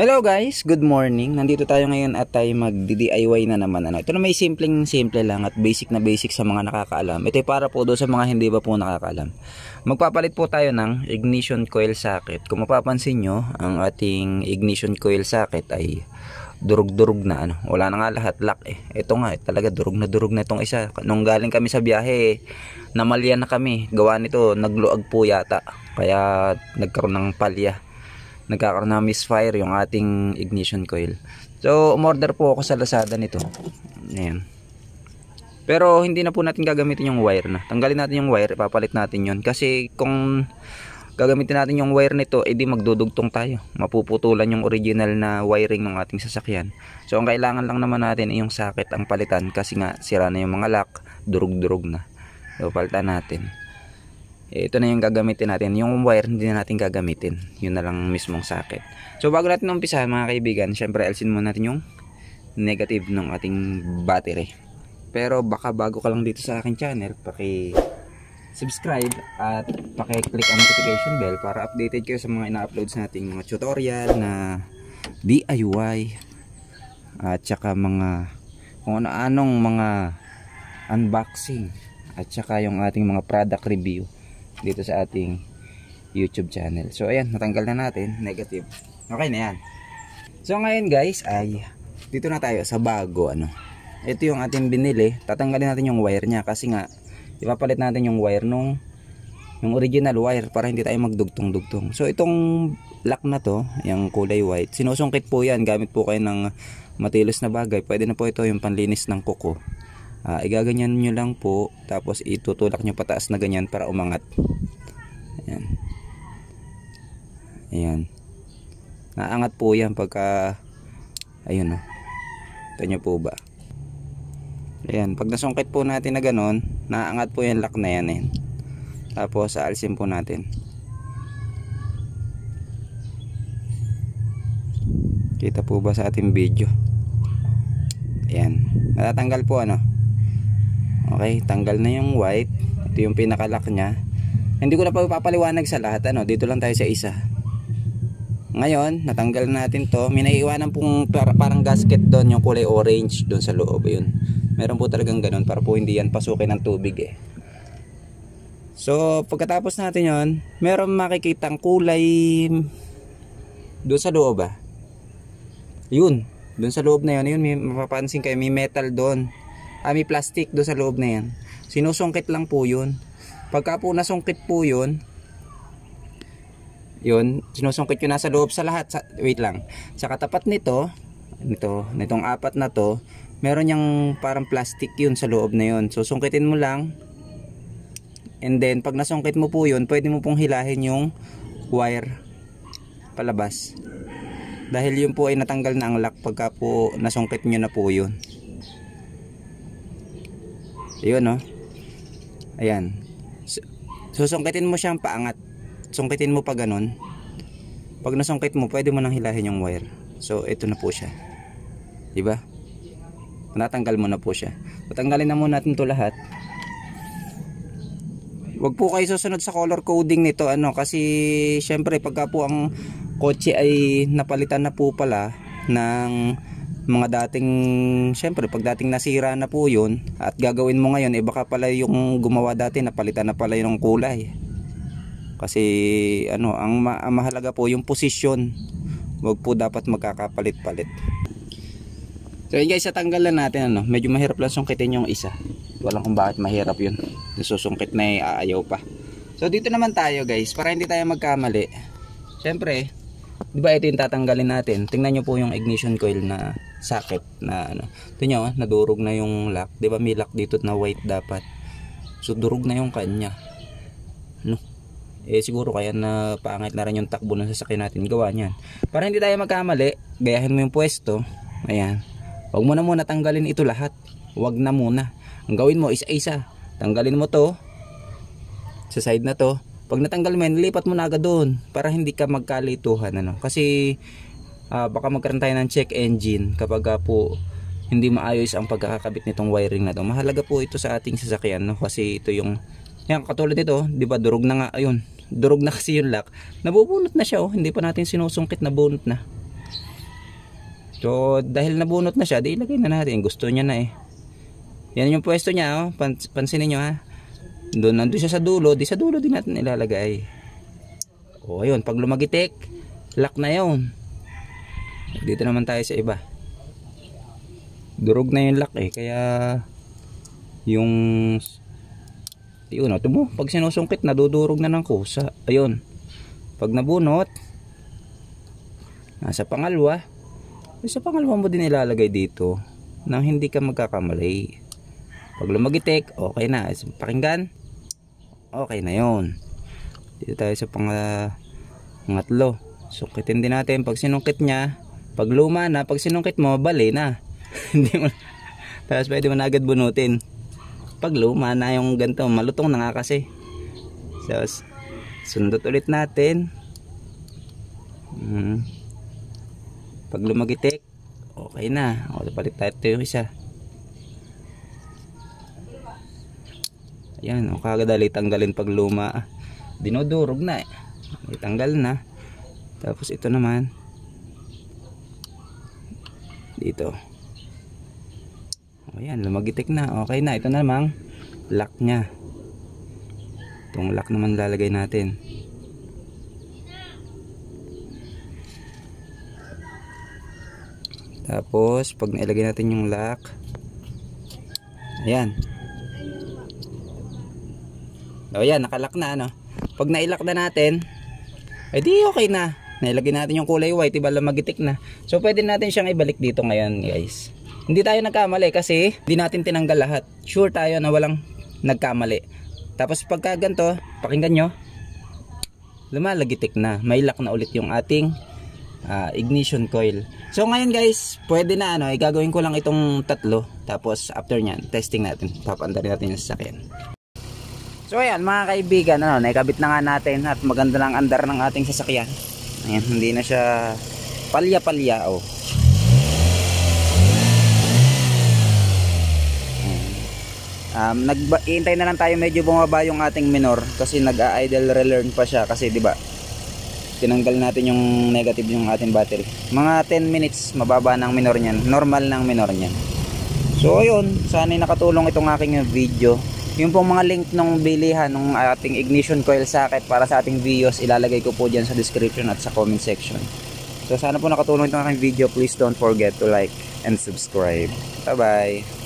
Hello guys, good morning. Nandito tayo ngayon at tayo mag-DIY na naman. Ito na may simple lang at basic na basic sa mga nakakaalam. Ito ay para po doon sa mga hindi pa po nakakaalam. Magpapalit po tayo ng ignition coil socket. Kung mapapansin nyo, ang ating ignition coil socket ay durug-durug na wala na nga lahat, lock eh. Ito nga talaga durug na itong isa. Nung galing kami sa biyahe, namalya na kami. Gawa nito, nagluag po yata. Kaya nagkaroon ng palya. Nagkakaroon ng misfire yung ating ignition coil. So umorder po ako sa Lazada nito. Ayan. Pero hindi na po natin gagamitin yung wire na. Tanggalin natin yung wire, ipapalit natin yon. Kasi kung gagamitin natin yung wire nito, edi magdudugtong tayo. Mapuputulan yung original na wiring ng ating sasakyan. So ang kailangan lang naman natin ay yung socket ang palitan. Kasi nga sira na yung mga lock, durug-durug na. So palitan natin. Ito na yung gagamitin natin. Yung wire hindi na natin gagamitin. Yun na lang mismong socket. So bago natin umpisa mga kaibigan, syempre alisin muna natin yung negative ng ating battery. Pero baka bago ka lang dito sa aking channel, paki-subscribe at paki-click ang notification bell para updated kayo sa mga ina-uploads nating mga tutorial na DIY at saka mga kung ano-anong mga unboxing at saka yung ating mga product review dito sa ating YouTube channel. So ayan, natanggal na natin, negative. Okay na yan. So ngayon guys ay dito na tayo sa bago Ito yung ating binili. Tatanggalin natin yung wire niya kasi nga ipapalit natin yung wire yung original wire para hindi tayo magdugtong-dugtong. So itong lock na to, yung kulay white, sinusungkit po yan. Gamit po kayo ng matilos na bagay. Pwede na po ito yung panlinis ng kuko. Igaganyan nyo lang po, tapos itutulak nyo pataas na ganyan para umangat. Ayan. Ayan. Naangat po yan pagka ayun ito nyo po ba. Ayan, pag nasungkit po natin na ganon, naangat po yung lock na yan. Tapos aalisin po natin. Kita po ba sa ating video? Ayan, natatanggal po okay, tanggal na yung white. Ito yung pinaka-lock nya. Hindi ko na pa papaliwanag sa lahat dito lang tayo sa isa. Ngayon, natanggal natin to. May naiiwanan pong parang gasket doon, yung kulay orange doon sa loob. Yun. Meron po talagang ganun para po hindi yan pasukin ng tubig eh. So, pagkatapos natin yon, meron makikitang kulay doon sa loob Yun, doon sa loob na yun, may mapapansin kayo, may metal doon. May plastic doon sa loob na yan. Sinusungkit lang po yun. Pagka po nasungkit po yun, sinusungkit yun nasa loob sa lahat. Wait lang. Sa katapat nitong apat na to, meron yung parang plastic yun sa loob na yun. So sungkitin mo lang. And then pag nasungkit mo po yun, pwede mo pong hilahin yung wire palabas. Dahil yun po ay natanggal na ang lock pagka po nasungkit nyo na po yun. Ayun ayan. Susungkitin mo siyang paangat. Sungkitin mo pa ganun. Pag nasungkit mo, pwede mo nang hilahin yung wire. So ito na po siya. Diba? Natanggal mo na po siya. Patanggalin na muna natin to lahat. Wag po kayo susunod sa color coding nito kasi syempre pagka po ang kotse ay napalitan na po pala ng mga dating, syempre pag dating nasira na po yun at gagawin mo ngayon baka pala yung gumawa dati napalitan na pala yung kulay. Kasi ang mahalaga po yung posisyon. Wag po dapat magkakapalit-palit. So yun guys, tatanggal na natin medyo mahirap lang sungkitin yung isa. Walang kung bakit mahirap yun. Susungkit na ayaw pa. So dito naman tayo guys, para hindi tayo magkamali. Syempre, di ba ito yung tatanggalin natin? Tingnan nyo po yung ignition coil na socket na ito nyo, nadurog na yung lock. Di ba may lock dito na white dapat? So durog na yung kanya. Siguro kaya na pangit na rin yung takbo ng sasakyan natin. Gawa niyan. Para hindi tayo magkamali, gayahin mo yung pwesto. Ayan. Huwag mo na muna tanggalin ito lahat. Huwag na muna. Ang gawin mo isa-isa. Tanggalin mo to sa side na to. Pag natanggal mo yan, lipat mo na agad doon para hindi ka magkalituhan kasi baka magkaroon tayo ng check engine kapag po hindi maayos ang pagkakakabit nitong wiring na to. Mahalaga po ito sa ating sasakyan kasi ito yung yan, katulad nito, di ba durog na nga ayun. Durog na kasi yung lock. Nabubunot na siya hindi pa natin sinusungkit, nabunot na. So dahil nabunot na siya, di ilagay na natin. Gusto niya na eh. Yan yung pwesto niya, oh. Pansinin nyo ha. Nandun siya sa dulo, di sa dulo din natin ilalagay. O ayun, pag lumagitik, lock na yun. Dito naman tayo sa iba. Durog na yung lock eh, kaya yung yun, ito mo, pag sinusungkit nadudurog na ng kusa. Ayun, pag nabunot, nasa pangalawa, sa pangalawa mo din ilalagay dito nang hindi ka magkakamali. Pag lumagitik, okay na. Pakinggan, okay na yun. Dito tayo sa pangatlo. Sungkitin din natin. Pag sinungkit niya, pag luma na, pag sinungkit mo, bali na. Hindi mo, tapos pwede mo na agad bunutin. Pag luma na yung ganito, malutong na nga kasi. So, sundot ulit natin. Pag lumagitik, okay na. O, palit tayo ito yung isa. Ayan, o kagadali tanggalin pag luma. Dinudurog na eh. Itanggal na. Tapos ito naman. Dito. Ayan, lumagitik na. Okay na. Ito namang lock nya. Itong lock naman lalagay natin. Tapos, pag nailagay natin yung lock, ayan. O yan, nakalock na ano. Pag nailock na natin, di okay na. Nailagay natin yung kulay white, diba lumagitik na. So, pwede natin siyang ibalik dito ngayon, guys. Hindi tayo nagkamali kasi hindi natin tinanggal lahat. Sure tayo na walang nagkamali. Tapos pagka ganito, pakinggan nyo, lumalagitik na. May lock na ulit yung ating ignition coil. So ngayon guys, pwede na ano, gagawin ko lang itong tatlo. Tapos after nyan, testing natin. Papaandarin natin yung sasakyan. So ayan mga kaibigan, ano, naikabit na nga natin at maganda lang andar ng ating sasakyan. Ayan, hindi na siya palya-palya oh. Nag-iintay na lang tayo medyo bumaba yung ating minor kasi nag-idle relearn pa siya kasi 'di ba? Tinanggal natin yung negative yung ating battery. Mga 10 minutes mababa ng minor niyan, normal ng minor niyan. So ayun, sana nakatulong itong aking video. Yung pong mga link ng bilihan ng ating ignition coil socket para sa ating videos, ilalagay ko po diyan sa description at sa comment section. So sana po nakatulong itong aking video. Please don't forget to like and subscribe. Bye bye.